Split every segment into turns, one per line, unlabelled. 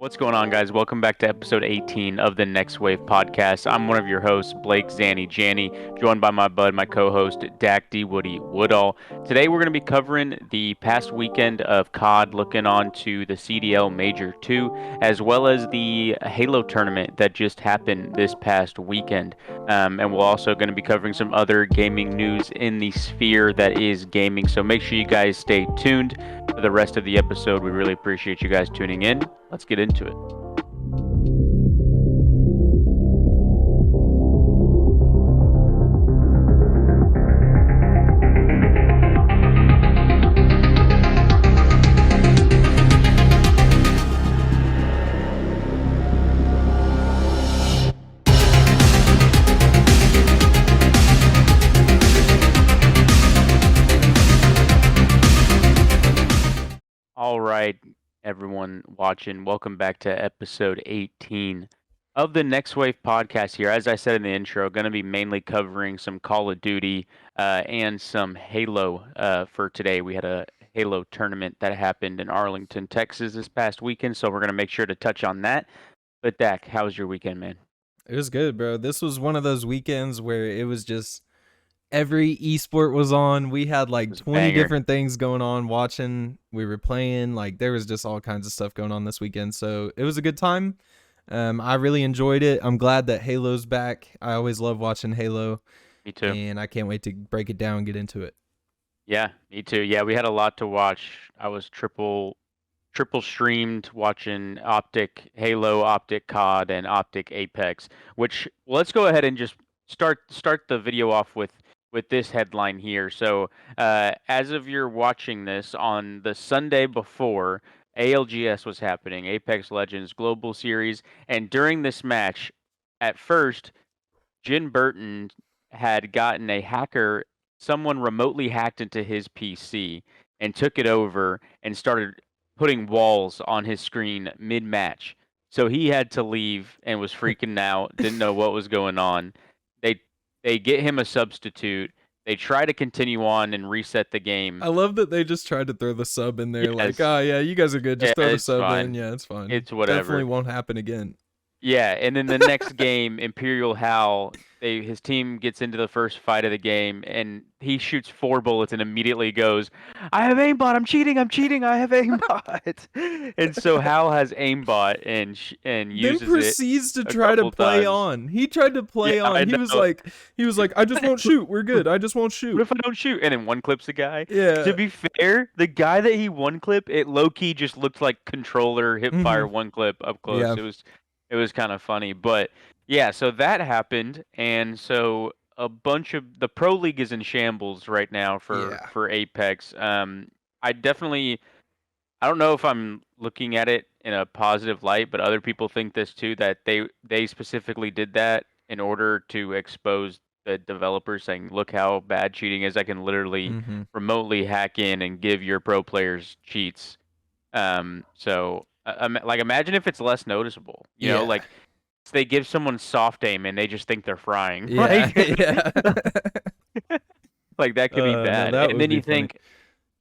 What's going on, guys? Welcome back to episode 18 of the Next Wave podcast. I'm one of your hosts, Blake Zanny Janney, joined by my co-host, Dak D. Woody Woodall. Today, we're going to be covering the past weekend of COD, looking on to the CDL Major 2, as well as the Halo tournament that just happened this past weekend. And we're also going to be covering some other gaming news in the sphere that is gaming. So make sure you guys stay tuned for the rest of the episode. We really appreciate you guys tuning in. Let's get into it. All right, everyone watching, welcome back to episode 18 of the Next Wave podcast here. As I said in the intro, going to be mainly covering some Call of Duty and some Halo for today. We had a Halo tournament that happened in Arlington, Texas this past weekend, so we're going to make sure to touch on that. But Dak, how was your weekend, man?
It was good, bro. This was one of those weekends where it was just every esport was on. We had like 20 different things going on watching. We were playing. Like there was just all kinds of stuff going on this weekend. So it was a good time. I really enjoyed it. I'm glad that Halo's back. I always love watching Halo.
Me too.
And I can't wait to break it down and get into it.
Yeah, me too. Yeah, we had a lot to watch. I was triple streamed watching Optic Halo, Optic COD, and Optic Apex. Which let's go ahead and just start the video off with this headline here. So, as of you're watching this on the Sunday before, ALGS was happening, Apex Legends Global Series, and during this match, at first, Jin Burton had gotten a hacker, someone remotely hacked into his PC and took it over and started putting walls on his screen mid-match. So he had to leave and was freaking out, didn't know what was going on. They get him a substitute. They try to continue on and reset the game.
I love that they just tried to throw the sub in there.
Yes.
Like, oh, yeah, you guys are good. Just throw the sub
fine.
in. Yeah, it's fine.
It's whatever.
Definitely won't happen again.
Yeah, and then the next game, Imperial Hal, his team gets into the first fight of the game, and he shoots 4 bullets and immediately goes, "I have aimbot. I'm cheating. I have aimbot." And so Hal has aimbot and uses it.
Then proceeds to try to play on. He tried to play on. He was like, "I just won't shoot. We're good. I just won't shoot.
What if I don't shoot?" And then one clips the guy.
Yeah.
To be fair, the guy that he one clip, it low key just looked like controller hip fire one clip up close. Yeah. It was kind of funny, but yeah, so that happened, and so a bunch of the Pro League is in shambles right now for Apex. I don't know if I'm looking at it in a positive light, but other people think this too, that they specifically did that in order to expose the developers, saying, "Look how bad cheating is. I can literally remotely hack in and give your pro players cheats." So. Like, imagine if it's less noticeable. You know, like they give someone soft aim and they just think they're frying.
Yeah,
like that could be bad.
No,
and then you think,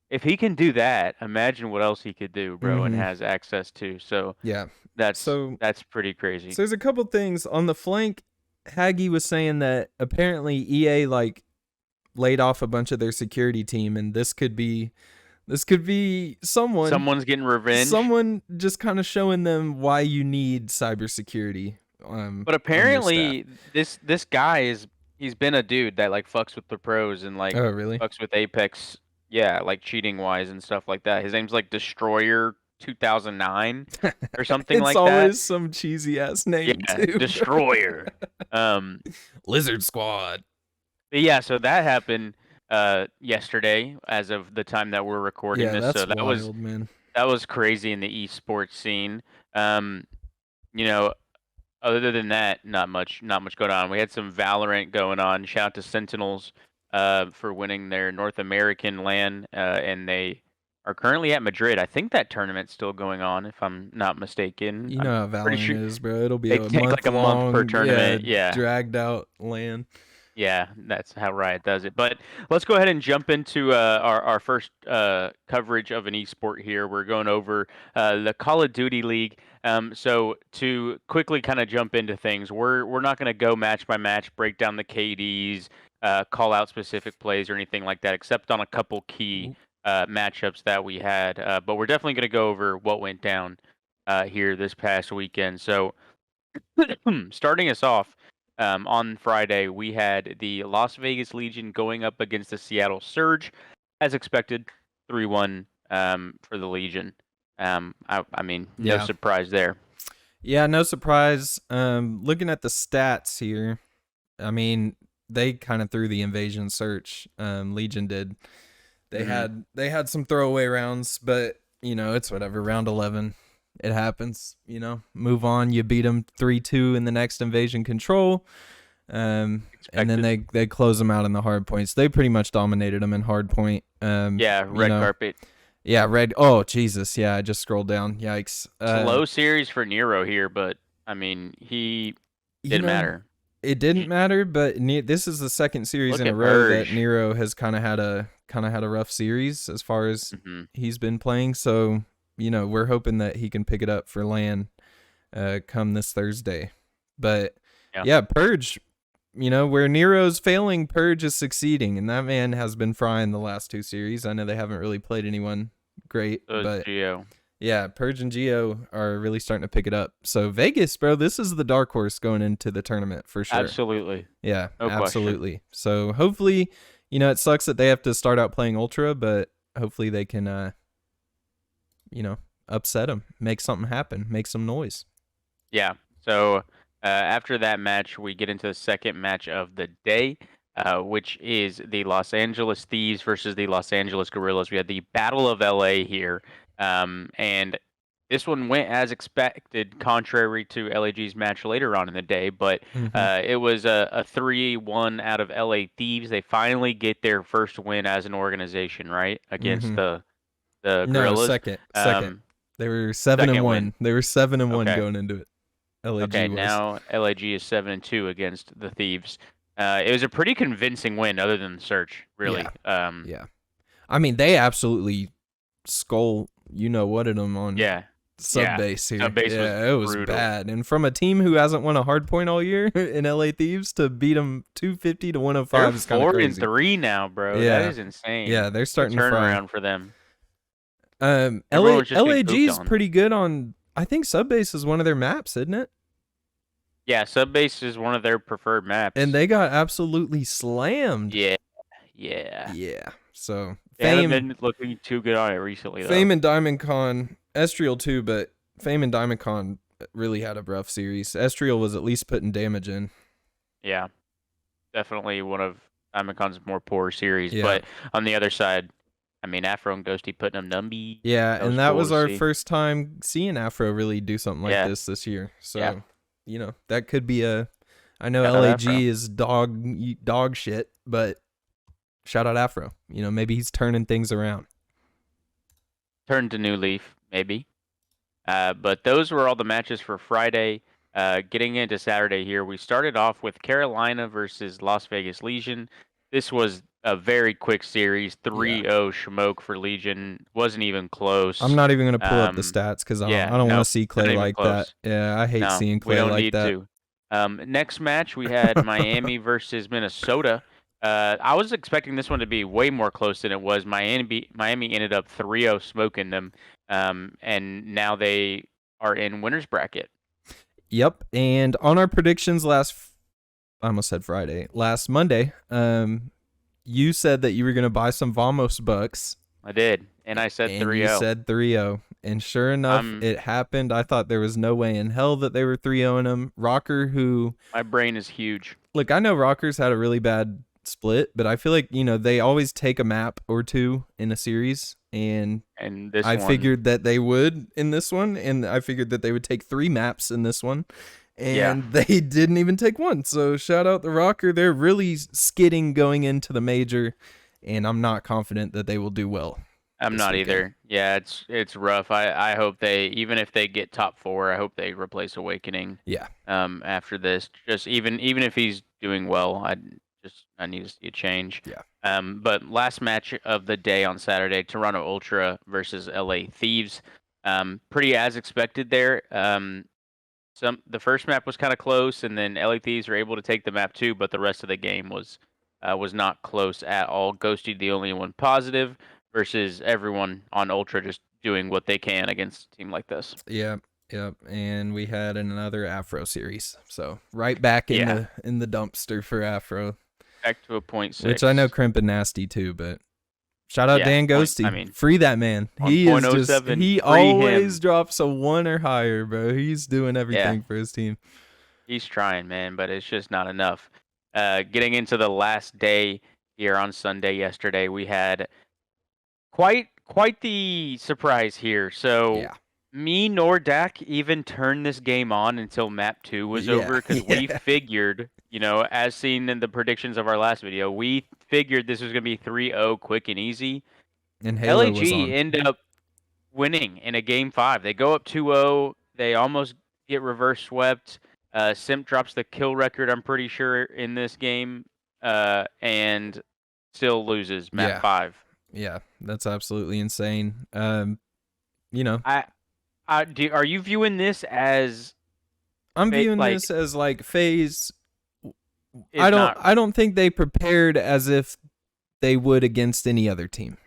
if he can do that, imagine what else he could do, bro, and has access to. So
yeah,
that's pretty crazy.
So there's a couple things on the flank. Haggy was saying that apparently EA like laid off a bunch of their security team, and this could be someone's
getting revenge.
Someone just kind of showing them why you need cybersecurity.
But apparently, this guy he's been a dude that like fucks with the pros and like fucks with Apex. Yeah, like cheating wise and stuff like that. His name's like Destroyer 2009 or something like that.
It's always some cheesy ass name too.
Destroyer.
Lizard Squad.
But yeah, so that happened yesterday as of the time that we're recording this.
That's
so that
wild, man.
That was crazy in the esports scene. You know, other than that, not much going on. We had some Valorant going on. Shout out to Sentinels for winning their North American LAN, and they are currently at Madrid. I think that tournament's still going on, if I'm not mistaken.
You know how Valorant is, bro. It'll be
a month per tournament. Yeah,
dragged out LAN.
Yeah, that's how Riot does it. But let's go ahead and jump into our first coverage of an esport here. We're going over the Call of Duty League. So to quickly kind of jump into things, we're not going to go match by match, break down the KDs, call out specific plays or anything like that, except on a couple key matchups that we had. But we're definitely going to go over what went down here this past weekend. So starting us off. On Friday, we had the Las Vegas Legion going up against the Seattle Surge, as expected, 3-1 for the Legion. I mean, no
Yeah.
surprise there.
Yeah, no surprise. Looking at the stats here, I mean, they kind of threw the invasion search. Legion did. They had some throwaway rounds, but it's whatever. Round 11, it happens. Move on. You beat them 3-2 in the next invasion control. And then they close them out in the hard points. They pretty much dominated them in hard point.
Yeah, red carpet.
Yeah, red. Oh, Jesus. Yeah, I just scrolled down. Yikes.
Slow series for Nero here, but I mean, he didn't matter.
It didn't matter, but this is the second series in a row that Nero has kind of had a rough series as far as he's been playing. So we're hoping that he can pick it up for LAN come this Thursday. But yeah, Purge. Where Nero's failing, Purge is succeeding, and that man has been frying the last two series. I know they haven't really played anyone great, but
Geo.
Yeah, Purge and Geo are really starting to pick it up. So Vegas, bro, this is the dark horse going into the tournament for sure.
Absolutely.
Yeah,
no
absolutely.
Question.
So hopefully, it sucks that they have to start out playing Ultra, but hopefully they can, upset them, make something happen, make some noise.
Yeah. So after that match, we get into the second match of the day, which is the Los Angeles Thieves versus the Los Angeles Guerrillas. We had the Battle of LA here. And this one went as expected, contrary to LAG's match later on in the day. But it was a 3-1 out of LA Thieves. They finally get their first win as an organization, right, against the Guerrillas.
No, second. They were 7-1. They were 7-1 going into it. LAG was.
Now LAG is 7-2 against the Thieves. It was a pretty convincing win, other than the search, really.
Yeah. I mean, they absolutely skull what at them on sub base here.
Sub-base
it was
brutal.
bad. And from a team who hasn't won a hard point all year in LA Thieves to beat them 250 to 105 is kind of crazy.
They're 4-3 now, bro. Yeah. That is insane.
Yeah, they're starting
to
turn
around for them.
LAG is pretty good on. I think sub base is one of their maps, isn't it?
Yeah, sub base is one of their preferred maps.
And they got absolutely slammed.
Yeah.
So
they haven't been looking too good on it recently, though.
Fame and Diamond Con, Estriel too, but Fame and Diamond Con really had a rough series. Estriel was at least putting damage in.
Yeah, definitely one of Diamond Con's more poor series. Yeah. But on the other side, I mean, Afro and Ghosty putting them numby.
Yeah, and that was our first time seeing Afro really do something like this year. So, that could be a. I know LAG is dog shit, but shout out Afro. Maybe he's turning things around.
Turned a new leaf, maybe. But those were all the matches for Friday. Getting into Saturday here, we started off with Carolina versus Las Vegas Legion. This was a very quick series, 3-0 Schmoke for Legion. Wasn't even close.
I'm not even going to pull up the stats because I don't want to see Clay like that. Yeah, I hate seeing Clay like that.
We don't need to. Next match, we had Miami versus Minnesota. I was expecting this one to be way more close than it was. Miami ended up 3-0 smoking them, and now they are in winner's bracket.
Yep, and on our predictions I almost said Friday. Last Monday, you said that you were going to buy some Vamos Bucks.
I did, and I said 3-0.
You said 3-0, and sure enough, it happened. I thought there was no way in hell that they were 3-0 in them. Rocker, who...
My brain is huge.
Look, I know Rockers had a really bad split, but I feel like, they always take a map or two in a series, and I figured that they would in this one, and I figured that they would take 3 maps in this one. And they didn't even take one. So shout out the Rocker. They're really skidding going into the major, and I'm not confident that they will do well.
I'm not either. Yeah, it's rough. I hope even if they get top 4, I hope they replace Awakening.
Yeah.
After this, just even if he's doing well, I Just I need to see a change.
Yeah.
But last match of the day on Saturday, Toronto Ultra versus LA Thieves. Pretty as expected there. The first map was kind of close, and then LA Thieves were able to take the map too, but the rest of the game was not close at all. Ghosty the only one positive versus everyone on Ultra just doing what they can against a team like this.
Yep. And we had another Afro series, so right back in the dumpster for Afro.
Back to a 0.6,
which I know Crimp and Nasty too, but shout out Dan Ghosty. Free that man. He is just he always drops a 1 or higher, bro. He's doing everything for his team.
He's trying, man, but it's just not enough. Getting into the last day here on Sunday yesterday, we had quite the surprise here. So me nor Dak even turned this game on until map 2 was over, because we figured, as seen in the predictions of our last video, we figured this was going to be 3-0 quick and easy.
And Halo
LAG
was on.
ended up winning in a game 5. They go up 2-0. They almost get reverse swept. Simp drops the kill record, I'm pretty sure, in this game, and still loses map 5.
Yeah, that's absolutely insane.
Are you viewing this as?
I'm viewing this as like FaZe. I don't think they prepared as if they would against any other team.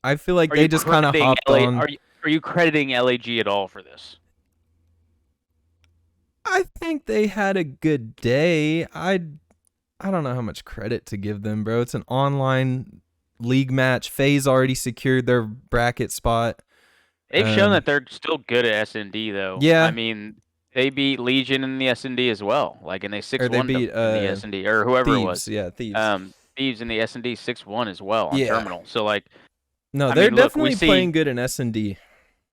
I feel like they just kind of hopped on.
Are you crediting LAG at all for this?
I think they had a good day. I don't know how much credit to give them, bro. It's an online league match. FaZe already secured their bracket spot.
They've shown that they're still good at S&D, though.
Yeah.
I mean, they beat Legion in the S&D as well. And they 6-1 in the S&D, or whoever
Thieves,
it was.
Yeah, Thieves.
Thieves in the S&D 6-1 as well on Terminal. So,
no, they're definitely playing good in S&D.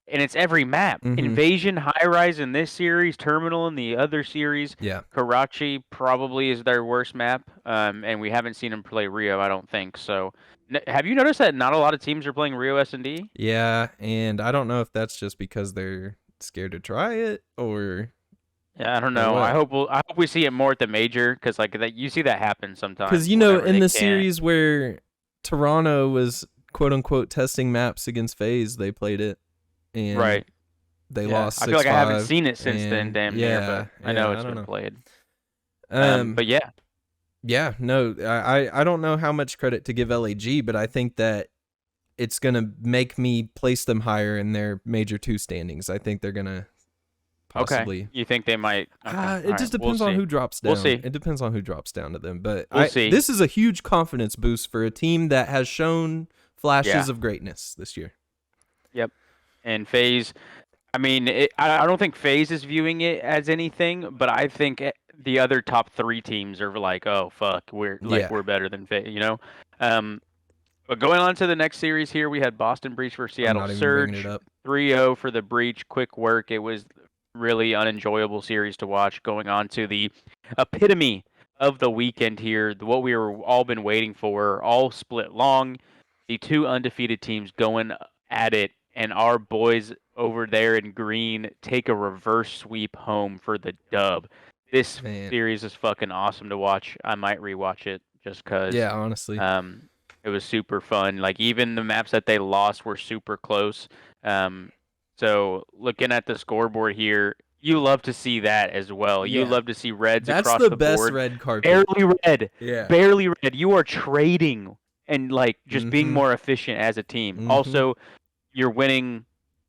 And it's every map. Invasion, High Rise in this series, Terminal in the other series.
Yeah.
Karachi probably is their worst map. And we haven't seen them play Rio, I don't think. So, have you noticed that not a lot of teams are playing Rio S&D?
Yeah, and I don't know if that's just because they're scared to try it, or...
Yeah, I don't know. I hope we see it more at the major, because you see that happen sometimes.
Because in the series where Toronto was quote unquote testing maps against FaZe, they played it, and they lost 6-5.
I feel like I haven't seen it since then, damn near, but I know it's been played. But yeah.
Yeah, no, I don't know how much credit to give LAG, but I think that it's gonna make me place them higher in their Major 2 standings. I think they're gonna possibly.
Okay. You think they might? Okay.
It just depends on who drops down.
We'll see.
It depends on who drops down to them, but
we'll see.
This is a huge confidence boost for a team that has shown flashes of greatness this year.
Yep, and FaZe. I mean, I don't think FaZe is viewing it as anything, but I think the other top 3 teams are like, oh fuck, we're better than FaZe, But going on to the next series here, we had Boston Breach versus Seattle Surge. 3-0 for the Breach. Quick work. It was really unenjoyable series to watch. Going on to the epitome of the weekend here, what we were all been waiting for, all split long. The 2 undefeated teams going at it, and our boys over there in green take a reverse sweep home for the dub. This series is fucking awesome to watch. I might rewatch it just because.
Yeah, honestly.
It was super fun. Even the maps that they lost were super close. So looking at the scoreboard here, you love to see that as well. You love to see reds across the board.
That's the best red carpet.
Barely red.
Yeah.
Barely red. You are trading and just being more efficient as a team. Also, you're winning,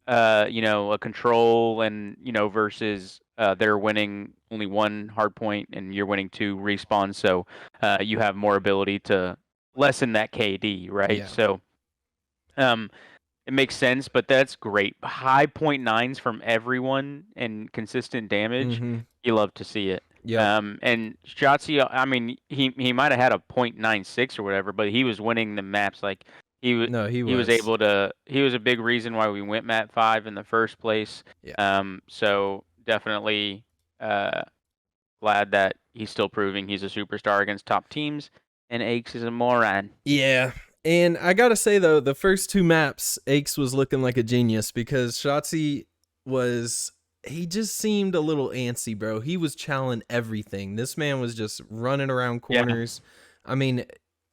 a control and, versus they're winning only 1 hard point and you're winning 2 respawns. So you have more ability to lessen that KD, right?
Yeah.
So it makes sense, but that's great. High 0.9s from everyone and consistent damage. You love to see it.
Yeah.
And Shotzi, I mean, he might have had a 0.96 or whatever, but he was winning the maps. He was able to. He was a big reason why we went map 5 in the first place.
Yeah.
So definitely glad that he's still proving he's a superstar against top teams. And Aches is a moron.
Yeah. And I gotta say though, the first 2 maps, Aches was looking like a genius because Shotzi was he just seemed a little antsy, bro. He was challenging everything. This man was just running around
Yeah,
corners. I mean,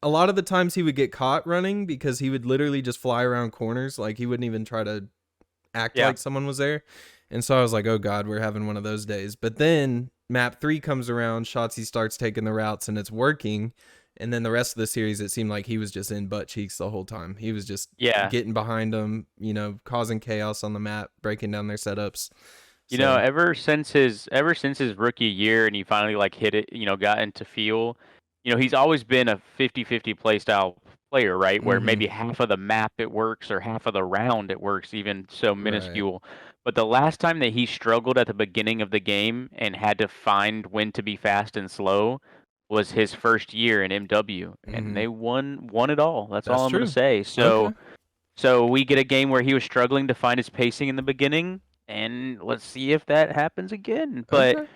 a lot of the times he would get caught running because he would literally just fly around corners. Like he wouldn't even try to act
yeah.
like someone was there. And so I was like, oh God, we're having one of those days. But then map 3 comes around, Shotzi starts taking the routes and it's working. And then the rest of the series, it seemed like he was just in butt cheeks the whole time. He was just
Yeah.
getting behind them, causing chaos on the map, breaking down their setups.
You know,
So,
ever since his rookie year and he finally like hit it, got into feel, he's always been a 50-50 play style player, right? Where
mm-hmm,
maybe half of the map it works or half of the round it works, even so
right.
minuscule. But the last time that he struggled at the beginning of the game and had to find when to be fast and slow was his first year in MW, and
Mm-hmm.
they won it all. That's
That's
all I'm gonna
true.
say.
Okay.
So we get a game where he was struggling to find his pacing in the beginning, and let's see if that happens again. But
Okay.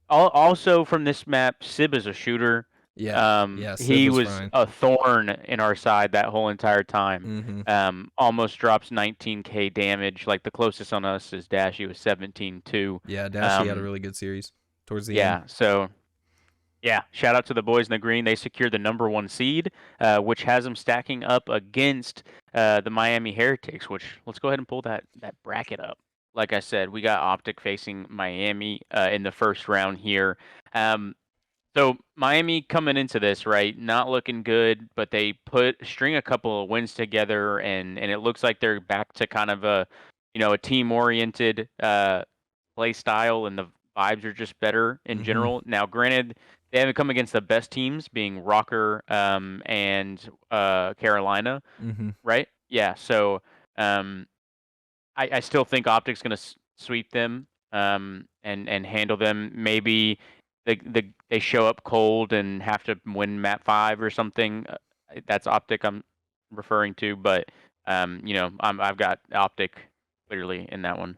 also from this map, Sib is a shooter.
Yeah. Yeah. Sib
He
was
was
fine.
a thorn in our side that whole entire time.
Mm-hmm.
Almost drops 19k damage. Like the closest on us is Dashy was 17-2.
Yeah. Dashy had a
Um,
really good series towards the end.
yeah, so yeah, shout out to the boys in the green. They secured the number 1 seed, which has them stacking up against the Miami Heretics. Which let's go ahead and pull that bracket up. Like I said, we got Optic facing Miami in the first round here. Um, so Miami coming into this right, not looking good, but they string a couple of wins together, and it looks like they're back to kind of a team oriented play style, and the vibes are just better in
Mm-hmm.
general. Now, granted, they haven't come against the best teams, being Rocker and Carolina,
Mm-hmm.
right? Yeah, so um, I still think Optic's going to sweep them and handle them. Maybe they show up cold and have to win map 5 or something. That's Optic I'm referring to, but I've got Optic clearly in that one.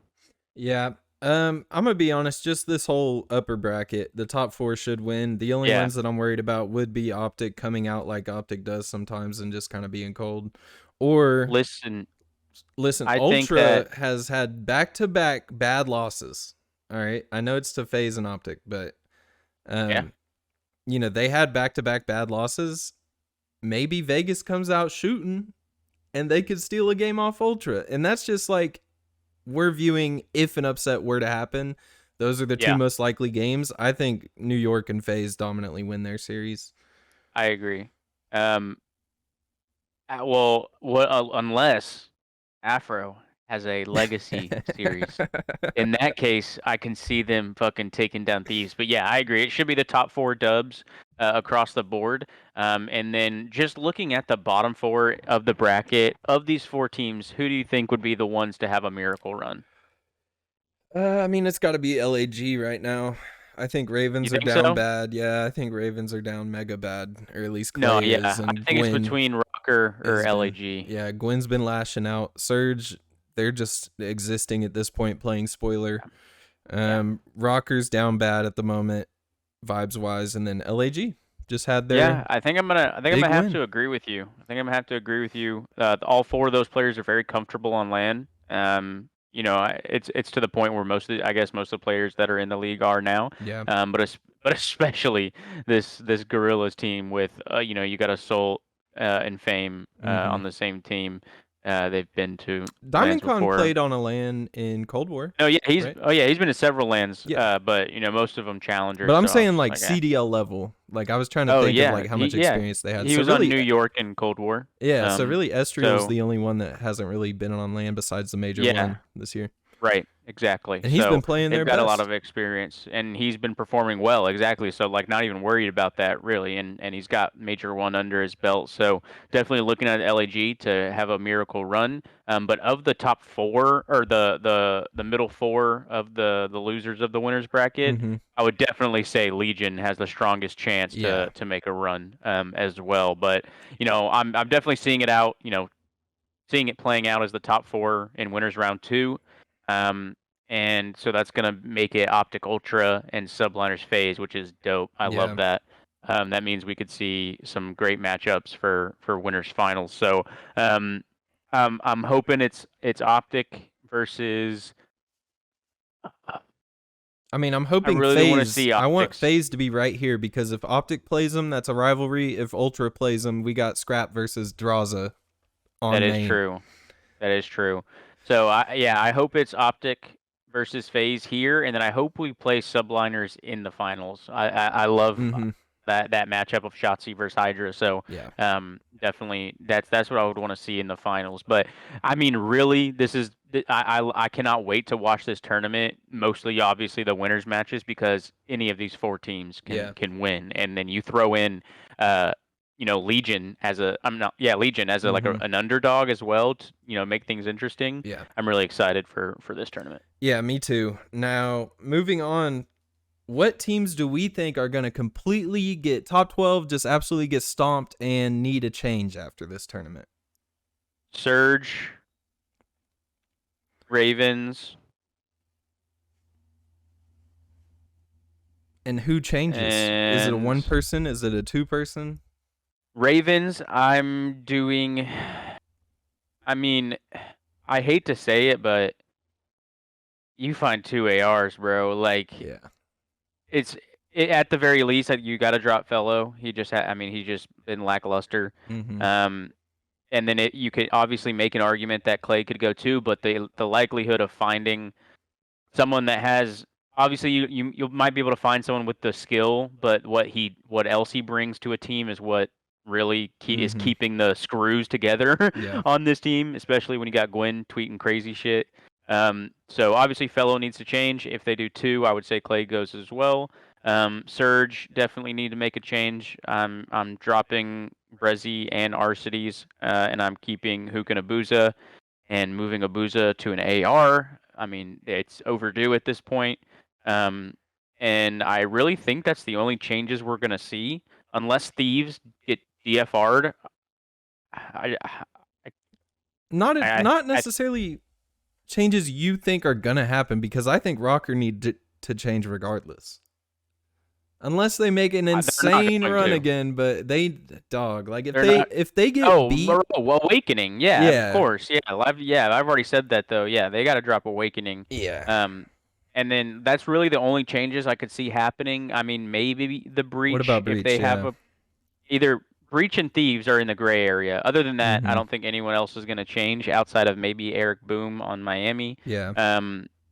Yeah. I'm gonna be honest. Just this whole upper bracket, the top 4 should win. The only
Yeah,
ones that I'm worried about would be Optic coming out like Optic does sometimes and just kind of being cold, or
listen,
listen,
I think that
Ultra has had back to back bad losses. All right, I know it's to Phase and Optic, but
yeah,
um, they had back to back bad losses. Maybe Vegas comes out shooting, and they could steal a game off Ultra, and that's just like we're viewing if an upset were to happen. Those are the two
yeah,
most likely games. I think New York and FaZe dominantly win their series.
I agree. Um, well, unless Afro has a legacy series. In that case, I can see them fucking taking down Thieves. But yeah, I agree. It should be the top 4 dubs across the board. And then just looking at the bottom 4 of the bracket, of these 4 teams, who do you think would be the ones to have a miracle run?
I mean, it's got to be LAG right now. I think
You
Ravens are
think
down
so?
bad. Yeah, I think Ravens are down mega bad, or at least
No,
Clay is,
yeah. I
and
think it's
Gwen
between Rocker or
has been.
LAG.
Yeah, Gwen's been lashing out. Surge, they're just existing at this point, playing spoiler.
Yeah.
Rocker's down bad at the moment, vibes wise, and then LAG just had their
Yeah, I think I'm gonna
big
have
win.
to agree with you. I think I'm gonna have to agree with you. All 4 of those players are very comfortable on LAN. It's to the point where I guess most of the players that are in the league are now.
Yeah.
But especially this Gorillas team with you got a Soul and Fame
Mm-hmm.
on the same team. They've been to lands
DiamondCon
before.
played on a LAN in Cold War,
No, yeah,
right?
he's been to several lands.
Yeah.
But most of them
But
challengers.
I'm
So I was
saying
just
like
like, eh.
CDL level. Like I was trying to
Oh
think of
yeah,
like how much experience they had.
he
So
was on
really,
New York and Cold War.
yeah. So really, Estriel's
So
the only one that hasn't really been on land besides the major
yeah,
one this year,
right, exactly.
and he's been
So
playing
they've
their
got a lot
best.
of experience, and he's been performing well. Exactly. So like, not even worried about that really, and he's got major one under his belt. So definitely looking at LAG to have a miracle run. But of the top 4 or the middle 4 of the losers of the winners bracket,
Mm-hmm.
I would definitely say Legion has the strongest chance
Yeah.
to make a run as well. But I'm definitely seeing it out. Seeing it playing out as the top 4 in winners round 2. Um, and so that's going to make it Optic Ultra and Subliners Phase, which is dope. I love
Yeah.
that. That means we could see some great matchups for winners finals. So I'm hoping it's Optic versus
I mean, I'm
I
hoping
really want to
FaZe.
see
I want
Optics.
FaZe to be right here because if Optic plays them, that's a rivalry. If Ultra plays them, we got Scrap versus Draza
That
on
is
main.
true. That is true. So I hope it's Optic versus FaZe here, and then I hope we play Subliners in the finals. I love
Mm-hmm.
that matchup of Shotzi versus Hydra. So
Yeah.
definitely that's what I would want to see in the finals. But I mean, really, this is I cannot wait to watch this tournament. Mostly, obviously, the winners matches because any of these four teams
Yeah.
can win, and then you throw in. Legion as a Legion as a like
Mm-hmm.
an underdog as well to make things interesting.
Yeah.
I'm really excited for this tournament.
Yeah, me too. Now, moving on, what teams do we think are going to completely get top 12, just absolutely get stomped and need a change after this tournament?
Surge, Ravens,
And who changes? Is it a one
and
person? Is it a two person?
Ravens. I'm doing. I mean, I hate to say it, but you find two ARs, bro. Like
Yeah.
it's at the very least that you got to drop Fellow. He just I mean, he's just been lackluster.
Mm-hmm.
Um, and then you could obviously make an argument that Clay could go too, but the likelihood of finding someone that has obviously you might be able to find someone with the skill, but what else he brings to a team is what really is
Mm-hmm.
keeping the screws together
Yeah.
on this team, especially when you got Gwen tweeting crazy shit. So obviously Fellow needs to change. If they do two, I would say Clay goes as well. Surge definitely need to make a change. I'm dropping Brezzy and Arcides, and I'm keeping Hook and Abuza and moving Abuza to an AR. I mean, it's overdue at this point. Um, and I really think that's the only changes we're going to see, unless Thieves get DFR'd. I, I,
Not
I,
necessarily changes you think are gonna happen because I think Rocker to change regardless. Unless they make an
they're not
insane
going
run
to.
again, but like
They're not.
if they get
Oh,
beat,
Awakening. Yeah, of
yeah,
course. I've already said that though. Yeah, they got to drop Awakening.
yeah.
Um, and then that's really the only changes I could see happening. I mean, maybe the
What
Breach
about
if they
Breach?
have
Yeah.
a either Breach and Thieves are in the gray area. Other than that, I
Mm-hmm.
don't think anyone else is going to change outside of maybe Eric Boom on Miami.
Yeah.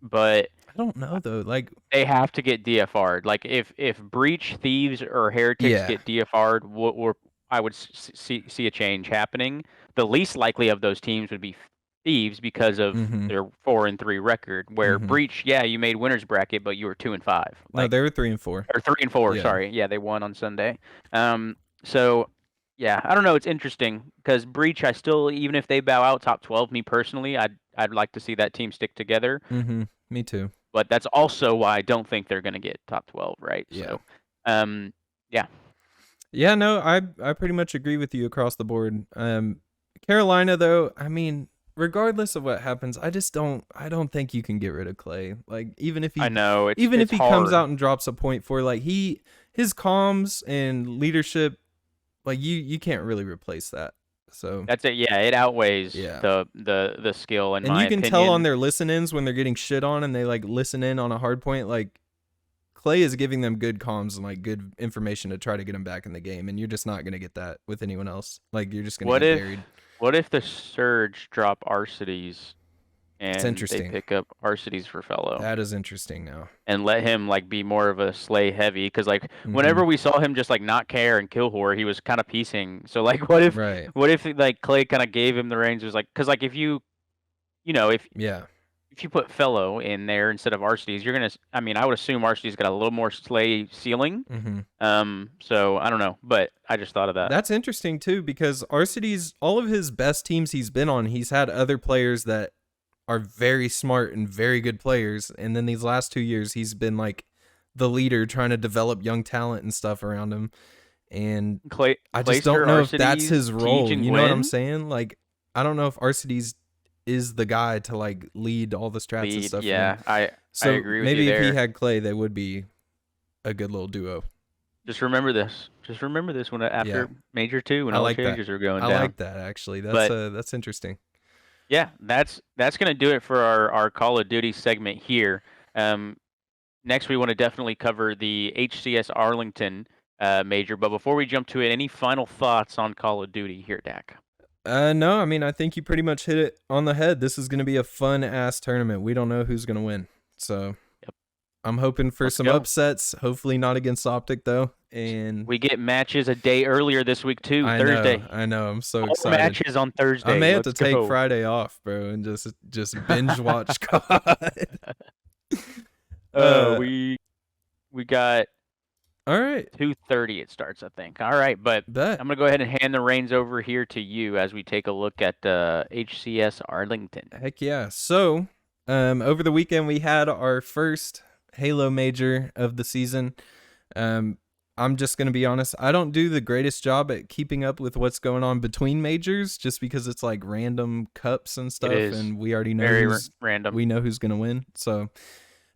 But
I don't know though. Like,
they have to get DFR'd. Like if Breach, Thieves, or Heretics
yeah.
get DFR'd, I would see a change happening. The least likely of those teams would be Thieves because of
Mm-hmm.
their 4-3 record. Where
Mm-hmm.
Breach, yeah, you made winners bracket, but you were 2-5.
No,
Like
they were 3-4.
or 3-4.
Yeah.
Sorry, yeah, they won on Sunday. So yeah, I don't know. It's interesting because Breach, I still even if they bow out top 12, me personally, I'd like to see that team stick together.
Mm-hmm. Me too.
But that's also why I don't think they're going to get top 12, right?
Yeah.
So, yeah.
Yeah, no, I pretty much agree with you across the board. Carolina though, I mean, regardless of what happens, I don't think you can get rid of Clay. Like
I know
if
it's
he comes
hard.
out and drops a point for like his comms and leadership, like you can't really replace that. So
That's it. Yeah, it outweighs
yeah.
the skill in
And
my
you can tell on
opinion.
their listen-ins when they're getting shit on and they like listen in on a hard point, like Clay is giving them good comms and like good information to try to get them back in the game, and you're just not gonna get that with anyone else. Like you're just gonna
What
get
if
buried.
what if the Surge drop Arcides
It's
and they
interesting.
pick up Arcides for Fellow
That is interesting now.
and let him like be more of a slay heavy? Because like
Mm-hmm.
whenever we saw him just like not care and kill whore, he was kind of piecing. So like
Right.
what if like Clay kind of gave him the reins? Was like because like if you know
Yeah.
if you put Fellow in there instead of Arcides, you're gonna. I mean, I would assume Arcides got a little more slay ceiling.
Mm-hmm.
So I don't know, but I just thought of that.
That's interesting too because Arcides, all of his best teams he's been on, he's had other players that are very smart and very good players, and then these last 2 years he's been like the leader trying to develop young talent and stuff around him. And I just
Clayster,
don't know if that's
Arcides,
his
Teach,
role.
and
You know what I'm
Gwen
saying? Like, I don't know if Arcides is the guy to like lead all the strats and
lead.
stuff for them.
Yeah, I
So
agree with you
maybe if he
there.
had Clay, they would be a good little duo.
Just remember this. Just remember this when
Yeah,
after Major 2 when
I
all the
like that.
changes are going
I
down.
like that actually.
But
That's interesting.
yeah, that's gonna do it for our Call of Duty segment here. Um, Next, we want to definitely cover the HCS Arlington major. But before we jump to it, any final thoughts on Call of Duty here, Dak?
No, I mean, I think you pretty much hit it on the head. This is going to be a fun ass tournament. We don't know who's going to win. So
Yep.
I'm hoping for
Let's
some
go.
upsets. Hopefully not against Optic though. And
We get matches a day earlier this week too,
I know,
Thursday.
I know. I'm so
All
excited.
matches on
I
Thursday.
may have
Let's
to take
go.
Friday off, bro, and just binge watch COD.
Uh,
uh,
we we got
all right,
2:30 it starts, I think. All right, but
bet.
I'm gonna go ahead and hand the reins over here to you as we take a look at HCS Arlington.
Heck yeah. So, over the weekend we had our first Halo major of the season. Um, I'm just gonna be honest. I don't do the greatest job at keeping up with what's going on between majors, just because it's like random cups and
It
stuff,
is
and we already know
very random.
we know who's gonna win. So,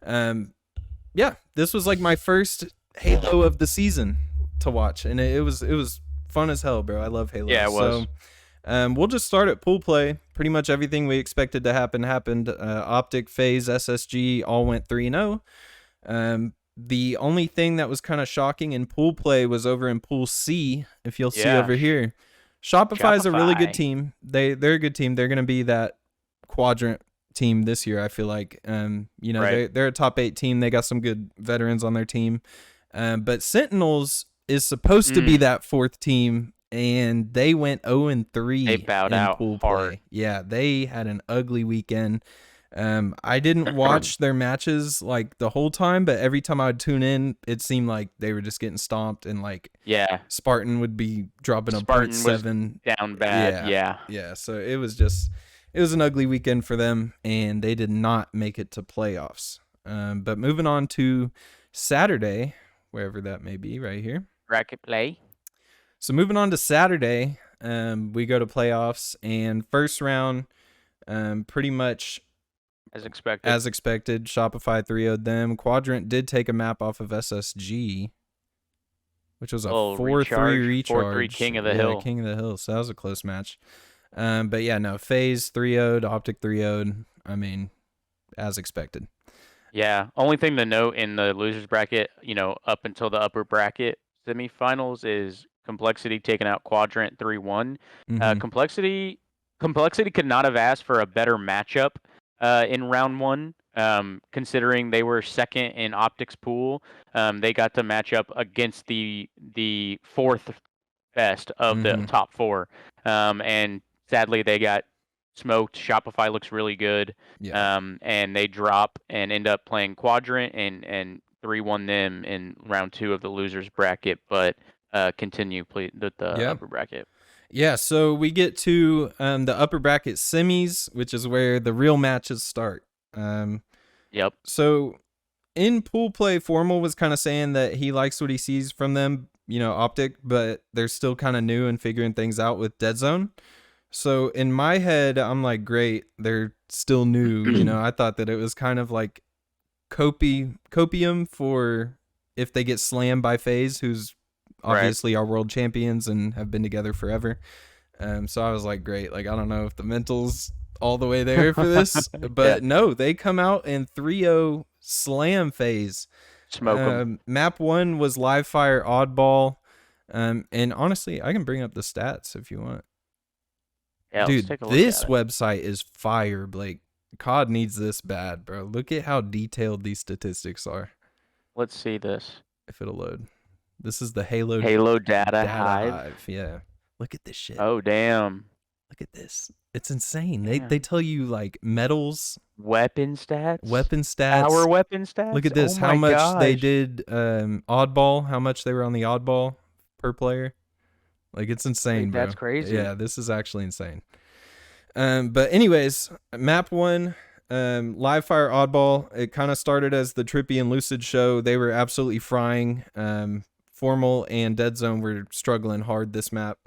yeah, this was like my first Halo of the season to watch, and it was fun as hell, bro. I love Halo.
Yeah, it was.
So, we'll just start at pool play. Pretty much everything we expected to happen happened. Optic, FaZe, SSG all went 3-0. The only thing that was kind of shocking in pool play was over in pool C. If you'll see over here, Shopify is a really good team. They're a good team. They're gonna be that quadrant team this year. I feel like,
Right.
they're a top 8 team. They got some good veterans on their team. But Sentinels is supposed to be that 4th team, and they went 0-3
They bowed
in
out
pool
hard.
play. Yeah, they had an ugly weekend. I didn't watch their matches like the whole time, but every time I would tune in, it seemed like they were just getting stomped, and like Spartan would be dropping a
Spartan
0.7
down bad.
Yeah. So it was an ugly weekend for them, and they did not make it to playoffs. But moving on to Saturday, wherever that may be, right here.
Bracket play.
So moving on to Saturday, we go to playoffs, and first round, pretty much
as expected.
Shopify 3-0'd them. Quadrant did take a map off of SSG, which was a 4-3 recharge.
4-3 King of the Hill.
King of the Hill. So that was a close match. But yeah, no, FaZe 3-0'd, Optic 3-0'd. I mean, as expected.
Yeah. Only thing to note in the losers bracket, up until the upper bracket semifinals is Complexity taking out Quadrant 3-1. Complexity could not have asked for a better matchup in round 1. Considering they were second in Optics pool, they got to match up against the 4th best of the top 4. And sadly, they got smoked. Shopify looks really good.
Yeah.
And they drop and end up playing Quadrant and 3-1 them in round 2 of the losers bracket, but continue play the upper bracket.
Yeah, so we get to the upper bracket semis, which is where the real matches start.
Yep.
So in pool play, Formal was kind of saying that he likes what he sees from them, Optic, but they're still kind of new and figuring things out with Dead Zone. So in my head, I'm like, great, they're still new. I thought that it was kind of like copium for if they get slammed by FaZe, who's obviously our world champions and have been together forever. So I was like, great. Like, I don't know if the mental's all the way there for this, but no, they come out and 3-0 slam FaZe.
Smoke them.
Map 1 was live fire oddball. And honestly, I can bring up the stats if you want.
Yeah,
dude, this website is fire, Blake. COD needs this bad, bro. Look at how detailed these statistics are.
Let's see this.
If it'll load. This is the Halo
data hive.
Yeah. Look at this shit.
Oh, damn.
Look at this. It's insane. They tell you like medals,
weapon stats,
our
weapon stats.
Look at this. How much they did oddball, how much they were on the oddball per player. Like, it's insane, bro.
That's crazy.
Yeah, this is actually insane. But anyways, map 1, live fire oddball. It kind of started as the Trippy and Lucid show. They were absolutely frying. Formal and Dead Zone were struggling hard this map.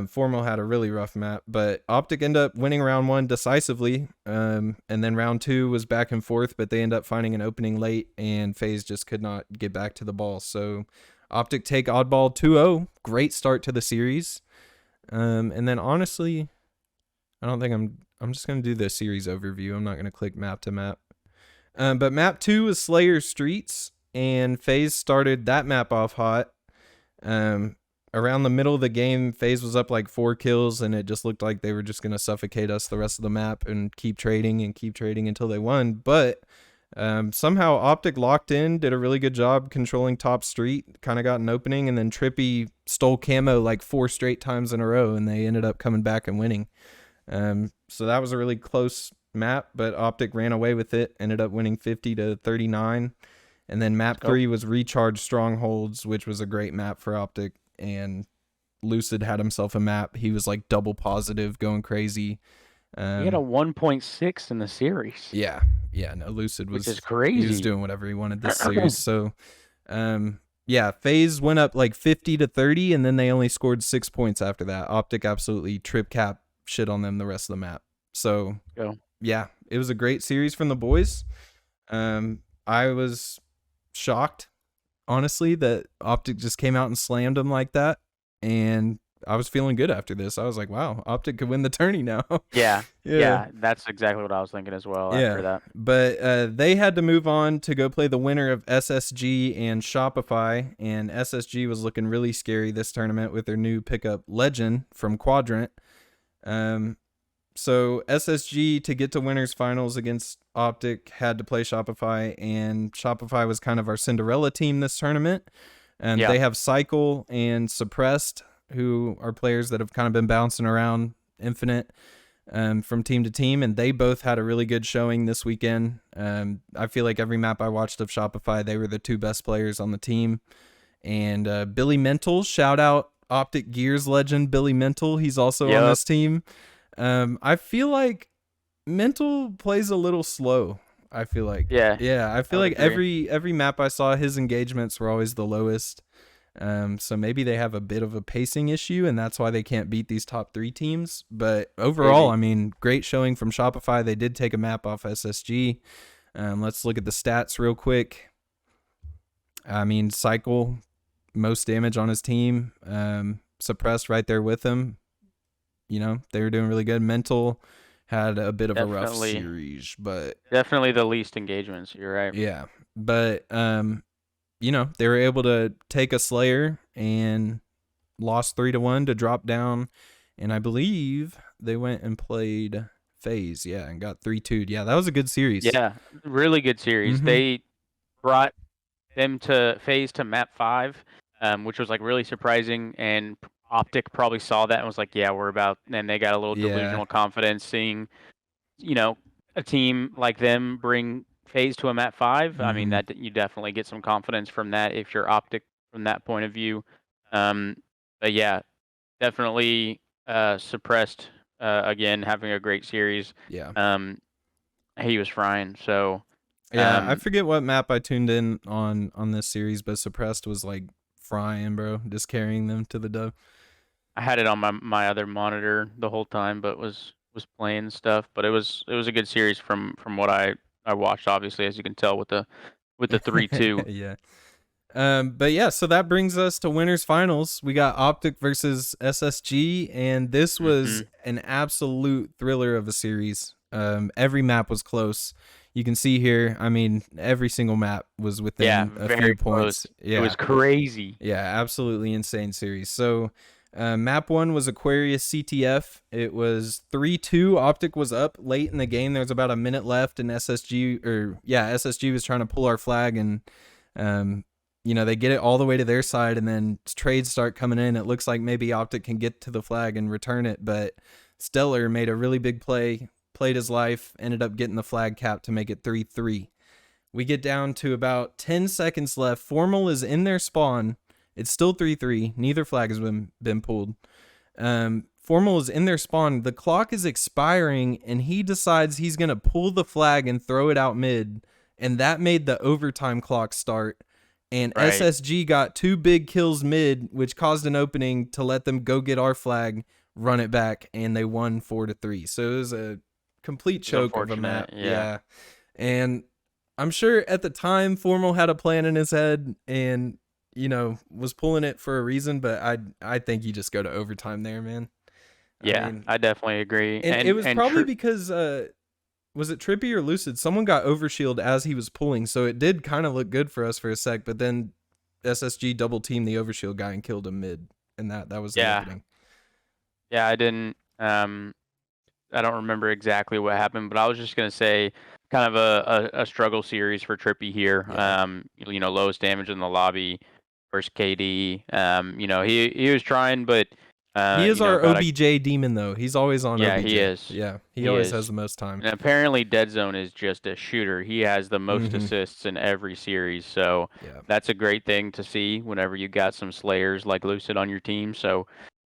Formal had a really rough map, but Optic ended up winning round 1 decisively. And then round 2 was back and forth, but they ended up finding an opening late, and FaZe just could not get back to the ball. So Optic take oddball 2-0. Great start to the series. And then honestly, I don't think I'm just going to do the series overview. I'm not going to click map to map. But map 2 was Slayer Streets, and FaZe started that map off hot. Um, Around the middle of the game, FaZe was up like 4 kills, and it just looked like they were just going to suffocate us the rest of the map and keep trading until they won. But somehow Optic locked in, did a really good job controlling top street, kind of got an opening, and then Trippy stole camo like 4 straight times in a row, and they ended up coming back and winning. So that was a really close map, but Optic ran away with it, ended up winning 50-39. And then map 3 was Recharge Strongholds, which was a great map for Optic. And Lucid had himself a map. He was like double positive, going crazy.
He had a 1.6 in the series.
Yeah. No, Lucid was,
which is crazy.
He was doing whatever he wanted this series. So, yeah, FaZe went up like 50-30, and then they only scored 6 points after that. Optic absolutely trip cap shit on them the rest of the map. So, yeah, it was a great series from the boys. I was shocked, honestly, that Optic just came out and slammed them like that, and I was feeling good after this. I was like, wow, Optic could win the tourney now.
Yeah, that's exactly what I was thinking as well after that.
But they had to move on to go play the winner of SSG and Shopify, and SSG was looking really scary this tournament with their new pickup Legend from Quadrant. So SSG, to get to winners finals against Optic, had to play Shopify, and Shopify was kind of our Cinderella team this tournament. And they have Cycle and Suppressed, who are players that have kind of been bouncing around Infinite from team to team, and they both had a really good showing this weekend. I feel like every map I watched of Shopify, they were the 2 best players on the team. And Billy Mental, shout out Optic Gears legend Billy Mental. He's also on this team. I feel like Mental plays a little slow. I feel like I feel like every map I saw, his engagements were always the lowest. So maybe they have a bit of a pacing issue, and that's why they can't beat these top 3 teams. But overall, I mean, great showing from Shopify. They did take a map off SSG. Let's look at the stats real quick. I mean, Cycle, most damage on his team. Suppressed right there with him. You know, they were doing really good. Mental had a bit of a rough series, but
definitely the least engagements. You're right.
Yeah, but you know, they were able to take a Slayer and lost 3-1 to drop down, and I believe they went and played FaZe, and got 3-2'd. Yeah, that was a good series.
Yeah, really good series. Mm-hmm. They brought them to FaZe to map 5, which was like really surprising, and Optic probably saw that and was like, yeah, we're about, and they got a little delusional confidence seeing, you know, a team like them bring FaZe to a map 5. Mm-hmm. I mean, that you definitely get some confidence from that if you're Optic from that point of view. But yeah, definitely Suppressed, again, having a great series.
Yeah.
He was frying, so.
Yeah, I forget what map I tuned in on this series, but Suppressed was like frying, bro, just carrying them to the dub.
I had it on my other monitor the whole time, but was playing stuff. But it was a good series from what I watched. Obviously, as you can tell with the 3-2.
Yeah. But yeah, so that brings us to winners finals. We got Optic versus SSG, and this was an absolute thriller of a series. Every map was close. You can see here, I mean, every single map was within a few points. Yeah,
it was crazy.
Yeah, absolutely insane series. So map 1 was Aquarius CTF. It was 3-2. Optic was up late in the game. There was about a minute left, and SSG was trying to pull our flag, and you know, they get it all the way to their side, and then trades start coming in. It looks like maybe Optic can get to the flag and return it, but Stellar made a really big play, played his life, ended up getting the flag cap to make it 3-3. We get down to about 10 seconds left. Formal is in their spawn. It's still 3-3. Neither flag has been pulled. Formal is in their spawn. The clock is expiring, and he decides he's going to pull the flag and throw it out mid, and that made the overtime clock start. And SSG got 2 big kills mid, which caused an opening to let them go get our flag, run it back, and they won 4-3. So it was a complete choke of a map. Yeah. And I'm sure at the time Formal had a plan in his head and, you know, was pulling it for a reason, but I think you just go to overtime there, man.
Yeah, I definitely agree.
And it was probably because was it Trippy or Lucid? Someone got overshield as he was pulling, so it did kind of look good for us for a sec. But then SSG double teamed the overshield guy and killed him mid, and that was the
Yeah,
opening.
yeah, I didn't. I don't remember exactly what happened, but I was just gonna say, kind of a struggle series for Trippy here.
Yeah.
Lowest damage in the lobby versus KD. He was trying, but
He is our
got a
OBJ demon though. He's always on
yeah,
OBJ.
he is.
Yeah, he
He
always has
is.
the most time.
And apparently Dead Zone is just a shooter. He has the most
Mm-hmm.
assists in every series. So
Yeah.
that's a great thing to see whenever you got some slayers like Lucid on your team. So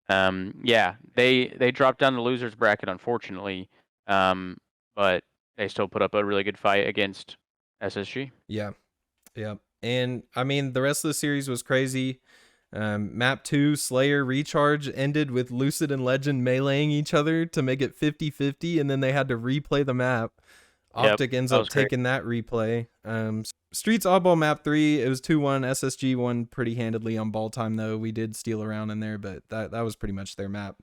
yeah, they dropped down the losers bracket unfortunately. But they still put up a really good fight against SSG.
Yeah. Yeah. And I mean, the rest of the series was crazy. Map 2, Slayer Recharge ended with Lucid and Legend meleeing each other to make it 50-50, and then they had to replay the map.
Yep,
Optic ends
that
up
was great.
taking that replay. Streets Oddball Map 3, it was 2-1. SSG won pretty handedly on ball time, though. We did steal around in there, but that was pretty much their map.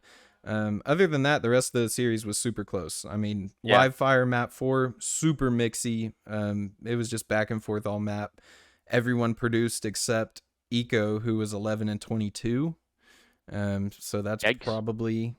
Other than that, the rest of the series was super close. I mean,
Yeah,
Live Fire Map 4, super mixy. It was just back and forth all map. Everyone produced except Eco, who was 11 and 22. So that's
yikes.
probably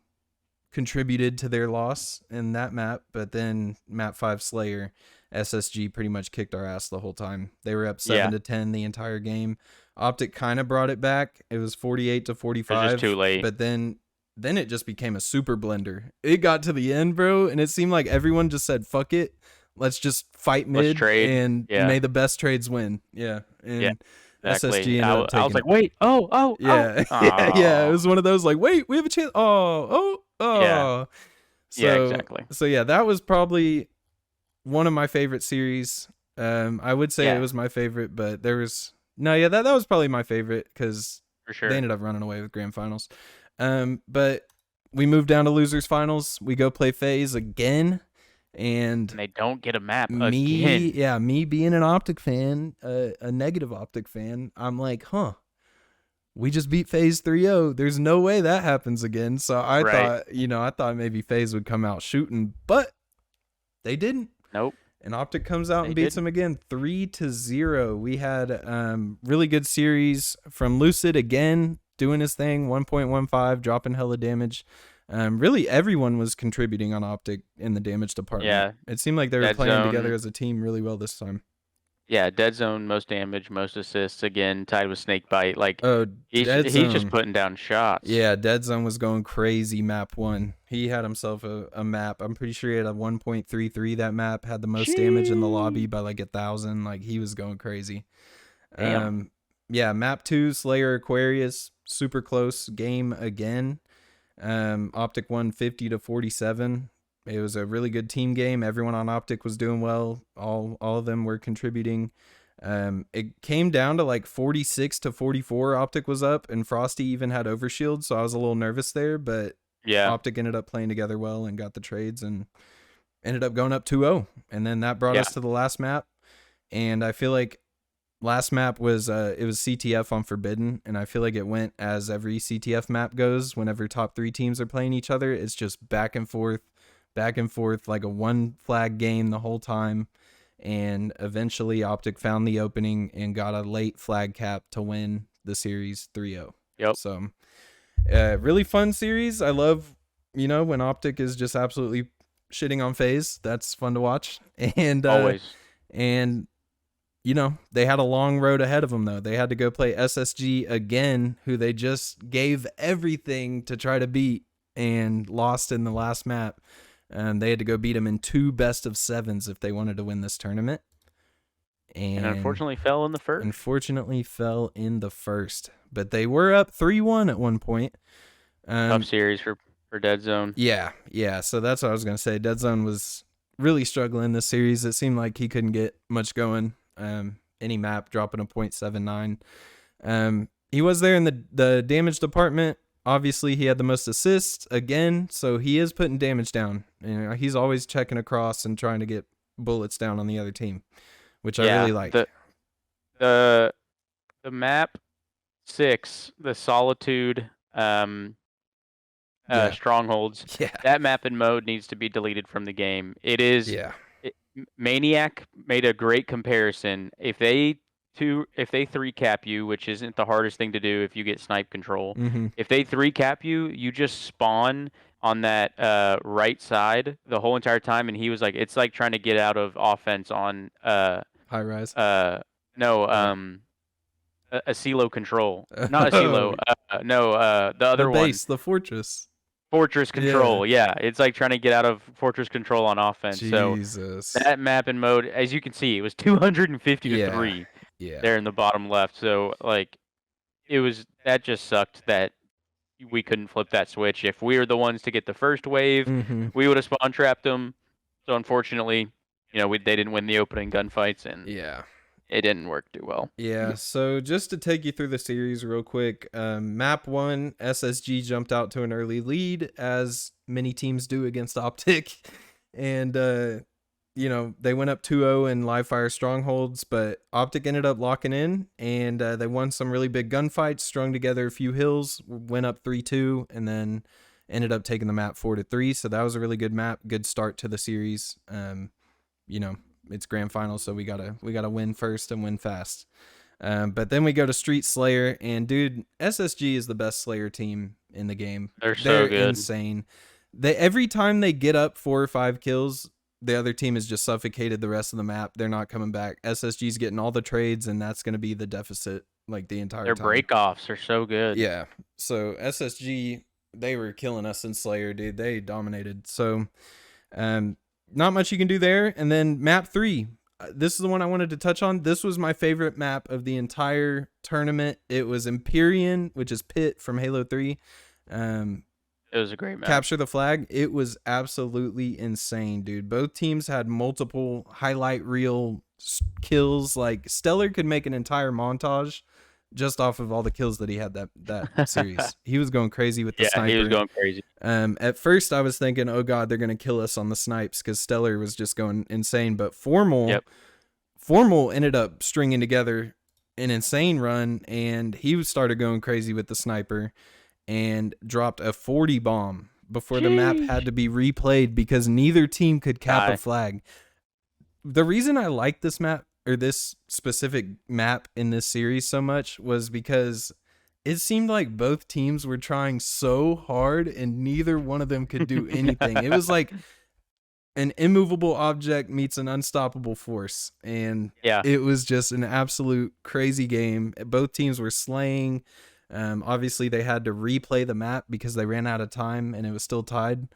contributed to their loss in that map. But then map 5 Slayer, SSG pretty much kicked our ass the whole time. They were up 7-10 the entire game. Optic kind of brought it back. It was 48-45.
It was just too late.
But then it just became a super blender. It got to the end, bro, and it seemed like everyone just said, fuck it. Let's just fight
Let's
mid
trade.
and
Yeah.
may the best trades win. Yeah. And
Yeah, exactly.
SSG ended up taking
I was like, wait, oh.
yeah. Yeah. It was one of those like, wait, we have a chance. Oh.
Yeah.
So,
Yeah, exactly.
So yeah, that was probably one of my favorite series. I would say
Yeah.
it was my favorite, but there was that was probably my favorite because
For sure.
they ended up running away with grand finals. But we moved down to losers finals. We go play FaZe again. And
they don't get a map
me
again.
me being an Optic fan, a negative Optic fan, I'm like, we just beat FaZe 3-0. There's no way that happens again. So I thought maybe FaZe would come out shooting, but they didn't.
Nope.
And Optic comes out and beats them again 3-0. We had really good series from Lucid again, doing his thing, 1.15, dropping hella damage. Really, everyone was contributing on Optic in the damage department.
Yeah.
It seemed like they were playing together as a team really well this time.
Yeah, Dead Zone, most damage, most assists, again, tied with Snakebite. Like, he's
Zone.
just putting down shots.
Yeah, Dead Zone was going crazy map 1. He had himself a map. I'm pretty sure he had a 1.33. That map had the most damage in the lobby by like 1,000. Like, he was going crazy.
Damn.
Yeah, map 2, Slayer Aquarius, super close game again. Optic won 50-47. It was a really good team game. Everyone on Optic was doing well. All of them were contributing. It came down to like 46-44. Optic was up, and Frosty even had overshield, so I was a little nervous there. But
yeah,
Optic ended up playing together well and got the trades and ended up going up 2-0. And then that brought us to the last map. And I feel like last map was it was CTF on Forbidden, and I feel like it went as every CTF map goes. Whenever top 3 teams are playing each other, it's just back and forth, like a one flag game the whole time. And eventually Optic found the opening and got a late flag cap to win the series 3-0.
Yep.
So really fun series. I love, when Optic is just absolutely shitting on FaZe. That's fun to watch. And
always.
And they had a long road ahead of them, though. They had to go play SSG again, who they just gave everything to try to beat and lost in the last map. They had to go beat them in 2 best-of-7s if they wanted to win this tournament.
And unfortunately fell in the first.
But they were up 3-1 at one point.
Tough series for Dead Zone.
Yeah. So that's what I was going to say. Dead Zone was really struggling this series. It seemed like he couldn't get much going. Any map dropping a 0.79. He was there in the damage department. Obviously, he had the most assists again, so he is putting damage down. He's always checking across and trying to get bullets down on the other team, which I really like.
The map 6, the Solitude Strongholds.
Yeah.
That map and mode needs to be deleted from the game. It is Maniac made a great comparison. If they three cap you, which isn't the hardest thing to do if you get snipe control,
Mm-hmm.
if they three cap you, you just spawn on that right side the whole entire time. And he was like, it's like trying to get out of offense on
High rise.
uh no
Oh.
a CeeLo control, not a
Oh,
CeeLo, no the
the
other one.
base, the fortress.
Fortress
Yeah.
control, yeah. It's like trying to get out of fortress control on offense. So
Jesus.
that map and mode, as you can see, it was 250 to
Yeah.
3
Yeah.
there in the bottom left. So like it was that just sucked that we couldn't flip that switch. If we were the ones to get the first wave,
Mm-hmm.
we would have spawn trapped them. So unfortunately, they didn't win the opening gunfights and
Yeah.
it didn't work too well.
Yeah, so just to take you through the series real quick, map one, SSG jumped out to an early lead, as many teams do against Optic. And, they went up 2-0 in live fire strongholds, but Optic ended up locking in, and they won some really big gunfights, strung together a few hills, went up 3-2, and then ended up taking the map 4-3. So that was a really good map, good start to the series. You know, it's grand final, so we gotta win first and win fast. But then we go to Street Slayer, and dude, SSG is the best Slayer team in the game.
They're
They're
so good.
insane. They every time they get up 4 or 5 kills, the other team has just suffocated the rest of the map. They're not coming back. SSG's getting all the trades, and that's going to be the deficit like the entire
Their
time.
breakoffs are so good.
Yeah. So SSG, they were killing us in Slayer, dude. They dominated. So, um, not much you can do there. And then map 3. This is the one I wanted to touch on. This was my favorite map of the entire tournament. It was Empyrean, which is Pit from Halo 3.
It was a great map.
Capture the flag. It was absolutely insane, dude. Both teams had multiple highlight reel kills. Like Stellar could make an entire montage just off of all the kills that he had that series. He was going crazy with the
Yeah, he was
sniper.
going crazy.
At first I was thinking, oh god, they're gonna kill us on the snipes because Stellar was just going insane. But Formal ended up stringing together an insane run, and he started going crazy with the sniper and dropped a 40 bomb before the map had to be replayed because neither team could cap a flag. The reason I like this map, or this specific map in this series, so much was because it seemed like both teams were trying so hard and neither one of them could do anything. It was like an immovable object meets an unstoppable force, and
Yeah.
it was just an absolute crazy game. Both teams were slaying. Obviously they had to replay the map because they ran out of time and it was still tied.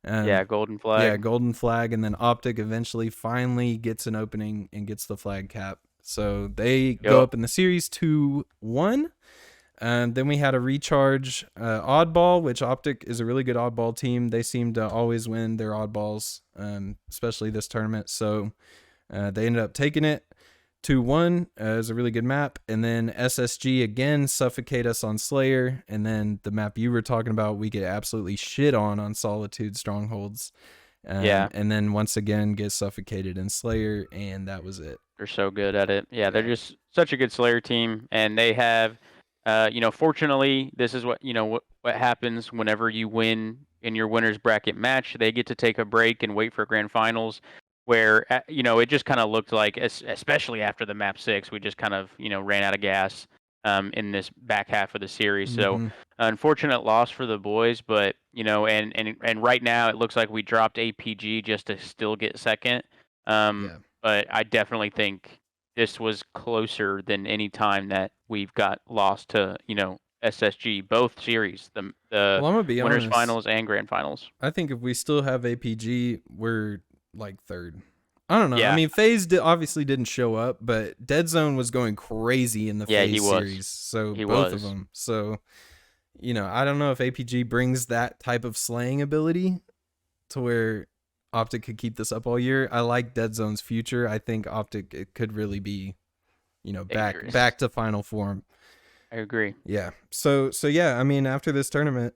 Yeah, golden flag.
Yeah, golden flag, and then Optic eventually finally gets an opening and gets the flag cap. So they go up in the series 2-1. Then we had a recharge oddball, which Optic is a really good oddball team. They seem to always win their oddballs, especially this tournament. So they ended up taking it 2-1. It was a really good map. And then SSG again suffocate us on Slayer. And then the map you were talking about, we get absolutely shit on Solitude Strongholds.
Yeah.
And then once again get suffocated in Slayer, and that was it.
They're so good at it. Yeah, they're just such a good Slayer team, and they have, fortunately, this is what happens whenever you win in your winners bracket match. They get to take a break and wait for grand finals, where it just kind of looked like, especially after the map 6, we just kind of ran out of gas in this back half of the series. So unfortunate loss for the boys, but and right now it looks like we dropped APG just to still get second. But I definitely think this was closer than any time that we've got lost to, SSG, both series, the
Well, I'm gonna be
winners
honest.
finals and grand finals.
I think if we still have APG, we're like third. I don't know.
Yeah.
I mean, FaZe obviously didn't show up, but Dead Zone was going crazy in the FaZe series. So both of them. So, I don't know if APG brings that type of slaying ability to where Optic could keep this up all year. I like Dead Zone's future. I think Optic, it could really be, back to final form.
I agree.
Yeah. So yeah, I mean, after this tournament,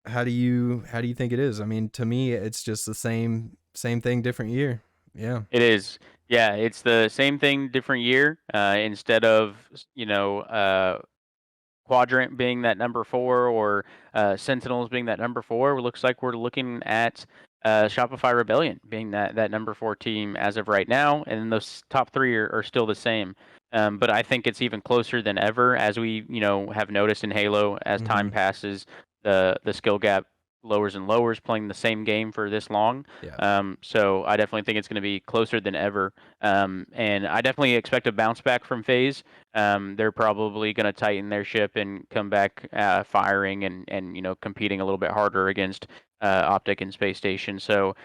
how do you think it is? I mean, to me, it's just the same thing, different year. Yeah.
It is. Yeah, it's the same thing, different year. Instead of Quadrant being that number 4 or Sentinels being that number 4, it looks like we're looking at Shopify Rebellion being that number 4 team as of right now, and then those top 3 are still the same. But I think it's even closer than ever, as we have noticed in Halo. As time
Mm-hmm.
passes, the skill gap lowers and lowers playing the same game for this long.
Yeah.
So I definitely think it's going to be closer than ever. And I definitely expect a bounce back from FaZe. They're probably going to tighten their ship and come back firing and competing a little bit harder against Optic and Space Station. So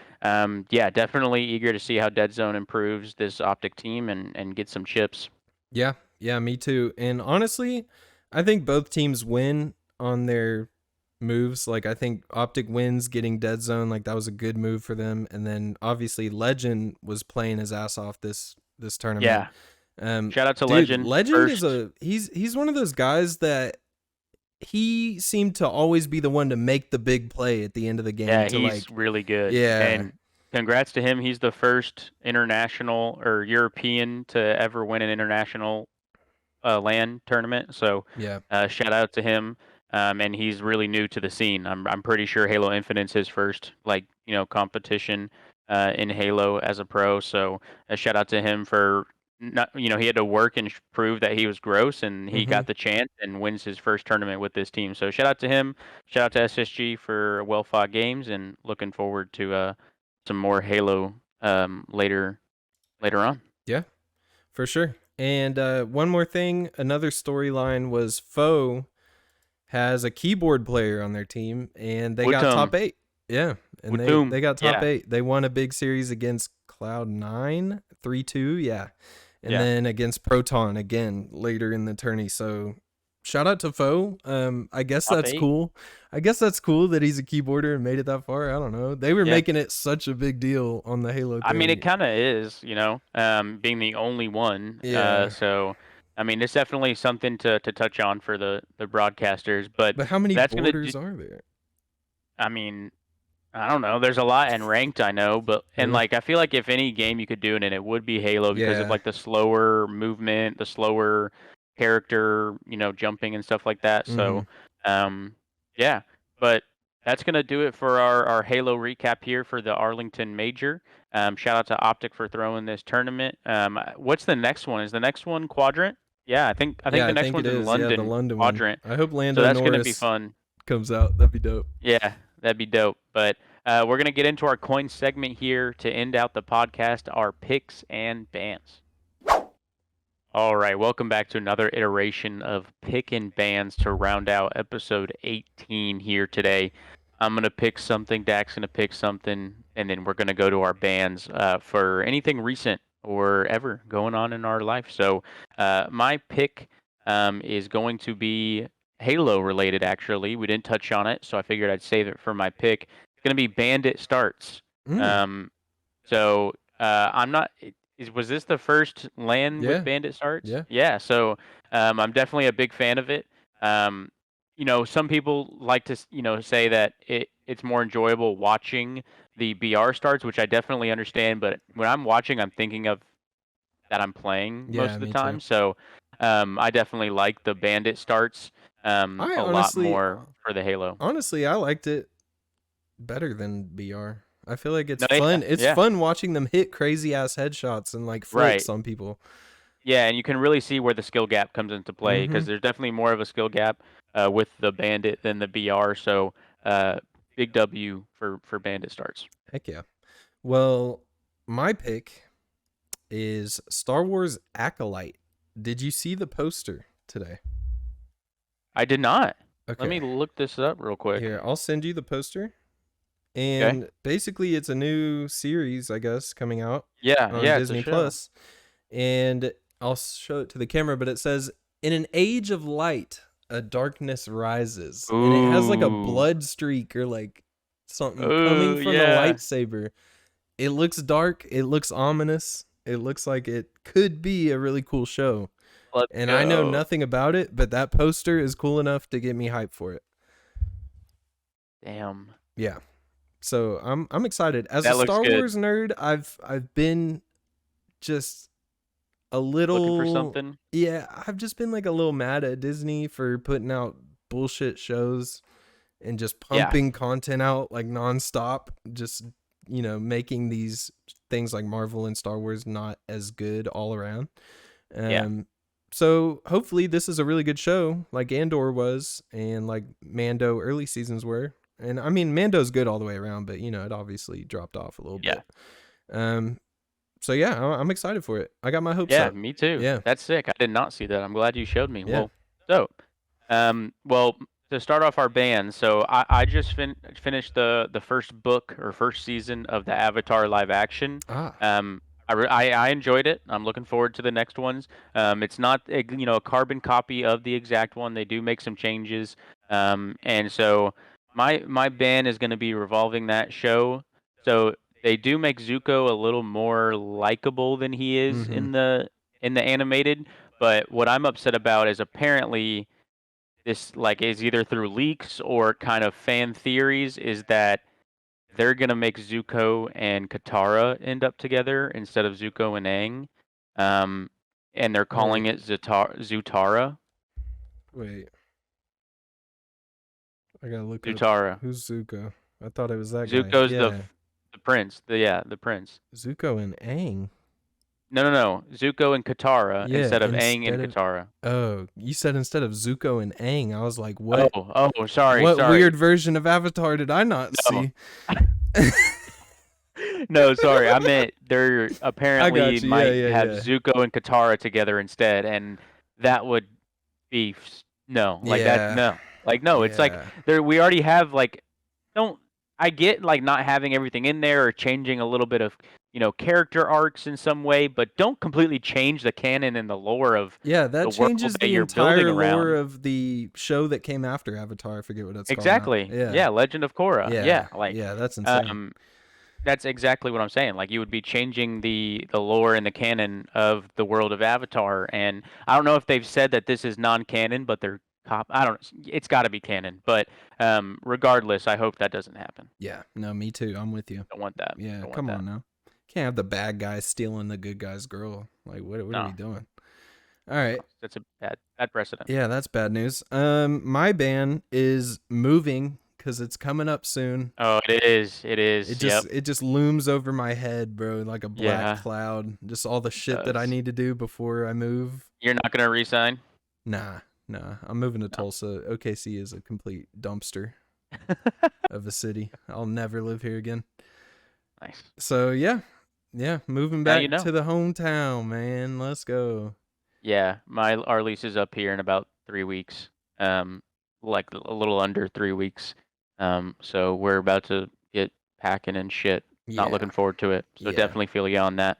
yeah, definitely eager to see how Dead Zone improves this Optic team and get some chips.
Yeah, yeah, me too. And honestly, I think both teams win on their moves. Like I think Optic wins getting Dead Zone, like that was a good move for them. And then obviously Legend was playing his ass off this tournament.
Yeah, shout out to
Dude,
Legend
Legend is
first.
he's one of those guys that he seemed to always be the one to make the big play at the end of the game
Yeah,
to
he's
like
really good.
yeah,
And congrats to him. He's the first international or European to ever win an international LAN tournament. So
yeah.
shout out to him. And he's really new to the scene. I'm pretty sure Halo Infinite's his first competition in Halo as a pro. So a shout out to him for not he had to work and prove that he was gross, and he
Mhm.
got the chance and wins his first tournament with this team. So shout out to him. Shout out to SSG for well fought games, and looking forward to some more Halo later on.
Yeah. For sure. And one more thing, another storyline was Foe has a keyboard player on their team, and they got top
Wutum,
8. Yeah, and they
Wutum,
got top
yeah,
8. They won a big series against Cloud9, 3-2, yeah. And
yeah.
then against Proton again later in the tourney. So shout out to Foe. I guess
Top
that's
8.
cool. I guess that's cool that he's a keyboarder and made it that far. I don't know. They were
Yeah.
making it such a big deal on the Halo
I mean, it
thing.
kind of is, being the only one.
Yeah.
So, I mean, it's definitely something to touch on for the broadcasters. But
But how many
that's gonna do.
borders are there?
I mean, I don't know. There's a lot in ranked, I know, but and
Really?
like I feel like if any game you could do it in, it would be Halo because of
Yeah.
like the slower movement, the slower character, jumping and stuff like that.
Mhm.
So, um, yeah. But that's gonna do it for our Halo recap here for the Arlington Major. Shout out to Optic for throwing this tournament. What's the next one? Is the next one Quadrant? Yeah, I think
Yeah,
the
I
next
think it
one's in
is. Yeah, the
London
London one.
Quadrant.
I hope
So
Lando
that's gonna be
Norris
fun.
comes out. That'd be dope.
Yeah, that'd be dope. But we're going to get into our coin segment here to end out the podcast, our picks and bans. All right, welcome back to another iteration of Pick and Bans to round out episode 18 here today. I'm going to pick something, Dak's going to pick something, and then we're going to go to our bans for anything recent or ever going on in our life. So my pick is going to be Halo related, actually. We didn't touch on it, so I figured I'd save it for my pick. It's going to be Bandit Starts.
Mm.
Um, so I'm not. Was this the first LAN with
Yeah.
Bandit starts?
Yeah.
Yeah. So I'm definitely a big fan of it. Um, some people like to say that it's more enjoyable watching the BR starts, which I definitely understand. But when I'm watching, I'm thinking of that I'm playing most
Yeah,
of the
me too.
time. So I definitely like the Bandit starts
I
a lot
honestly
more for the Halo.
honestly I liked it better than BR. I feel like it's
No,
fun.
yeah,
It's
yeah,
fun watching them hit crazy ass headshots and like flicks
right.
on people.
Yeah, and you can really see where the skill gap comes into play because
Mhm.
there's definitely more of a skill gap with the Bandit than the BR. So, uh, big W for Bandit starts.
Heck yeah. Well, my pick is Star Wars Acolyte. Did you see the poster today?
I did not. Let
Okay.
me look this up real quick.
Here, I'll send you the poster.
Okay.
And basically it's a new series, I guess, coming out
Yeah,
on
yeah, it's a
Disney
show.
Plus. And I'll show it to the camera, but it says in an age of light, a darkness rises. And it has like a
Ooh,
blood streak or like something coming
ooh,
from the
yeah.
lightsaber. It looks dark, it looks ominous. It looks like it could be a really cool show.
Let's
And I know
go.
nothing about it, but that poster is cool enough to get me hyped for it.
Damn,
Yeah. So I'm excited. As a
that looks
Star
good.
Wars nerd, I've been just a
Looking for
little
something.
yeah, I've just been like a little mad at Disney for putting out bullshit shows and just
Yeah,
pumping content out like nonstop. Just making these things like Marvel and Star Wars not as good all around.
Yeah.
So hopefully this is a really good show, like Andor was, and like Mando early seasons were. And I mean, Mando's good all the way around, but it obviously dropped off a little
Yeah.
bit. So yeah, I'm excited for it. I got my hopes
Yeah,
up.
me too.
Yeah,
That's sick. I did not see that. I'm glad you showed me.
yeah.
Well, so, well, to start off our band, so I just finished the first book or first season of the Avatar live action.
Ah.
I enjoyed it. I'm looking forward to the next ones. It's not a carbon copy of the exact one. They do make some changes. And so my band is going to be revolving that show. So they do make Zuko a little more likable than he is
Mm-hmm.
in the animated. But what I'm upset about is apparently this like is either through leaks or kind of fan theories is that they're gonna make Zuko and Katara end up together instead of Zuko and Aang, um, and they're calling
Wait,
it Zutara.
wait. I gotta look up
Zutara.
who's Zuko. I thought it was that guy.
Zuko's
Yeah,
the prince. The prince.
Zuko and Aang.
No. Zuko and Katara
Yeah,
instead of Aang and
instead of
Katara.
you said instead of Zuko and Aang. I was like,
Oh,
what?
sorry,
What
sorry.
weird version of Avatar did I not
No.
see?
No, sorry. I meant they're
I
apparently
got you. Yeah,
might
yeah,
have
yeah.
Zuko and Katara together instead, and that would be no, like that.
Yeah,
No, like no. It's like
yeah.
there. We already have like. Don't I get like not having everything in there or changing a little bit of character arcs in some way, but don't completely change the canon and the lore of
Yeah,
the
that
world
changes
that
the
you're building
entire lore
around.
of the show that came after Avatar. I forget what it's called now.
Exactly.
Yeah,
Yeah, Legend of Korra.
yeah,
Yeah, like
yeah. That's insane.
um that's exactly what I'm saying. Like you would be changing the lore and the canon of the world of Avatar, and I don't know if they've said that this is non-canon, but they're I don't. It's got to be canon, but regardless, I hope that doesn't happen.
Yeah, no, me too. I'm with you.
Don't want that.
Yeah,
Don't want
come
that.
on now. Can't have the bad guy stealing the good guy's girl. Like, what are we
No,
doing? All right.
that's a bad precedent.
Yeah, that's bad news. My band is moving because it's coming up soon.
Oh, it is. It
It
is.
just
Yep.
it just looms over my head, bro, like a black
Yeah.
cloud. Just all the
It
shit that I
does.
need to do before I move.
You're not gonna resign?
Nah, I'm moving to
No.
Tulsa. OKC is a complete dumpster of a city. I'll never live here again.
Nice.
So yeah, moving
Now
back
you know.
to the hometown, man. Let's go.
Yeah, our lease is up here in about 3 weeks. Like a little under 3 weeks. So we're about to get packing and shit. Not
Yeah,
looking forward to it. So
yeah.
definitely feel you on that.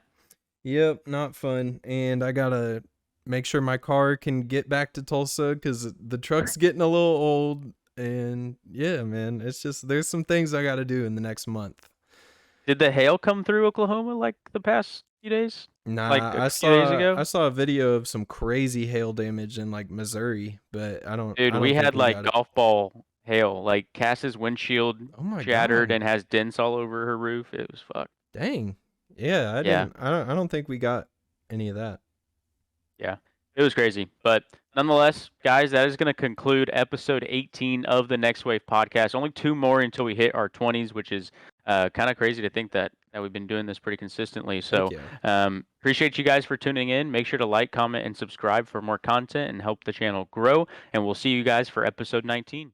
Yep, not fun. And I gotta make sure my car can get back to Tulsa because the truck's getting a little old. And yeah, man, it's just there's some things I gotta do in the next month.
Did the hail come through Oklahoma like the past few days? Like
Nah,
a
I
few days
saw
ago?
I saw a video of some crazy hail damage in like Missouri, but I don't
Dude,
I don't
we
think
had
we
like
got it.
golf ball hail. Like Cass's windshield
Oh my
shattered
god.
and has dents all over her roof. It was fucked.
Dang. Yeah,
Yeah.
I don't think we got any of that.
Yeah, it was crazy. But nonetheless, guys, that is going to conclude episode 18 of the Next Wave podcast. Only two more until we hit our 20s, which is kind of crazy to think that we've been doing this pretty consistently.
Heck
So
yeah.
appreciate you guys for tuning in. Make sure to like, comment, and subscribe for more content and help the channel grow. And we'll see you guys for episode 19.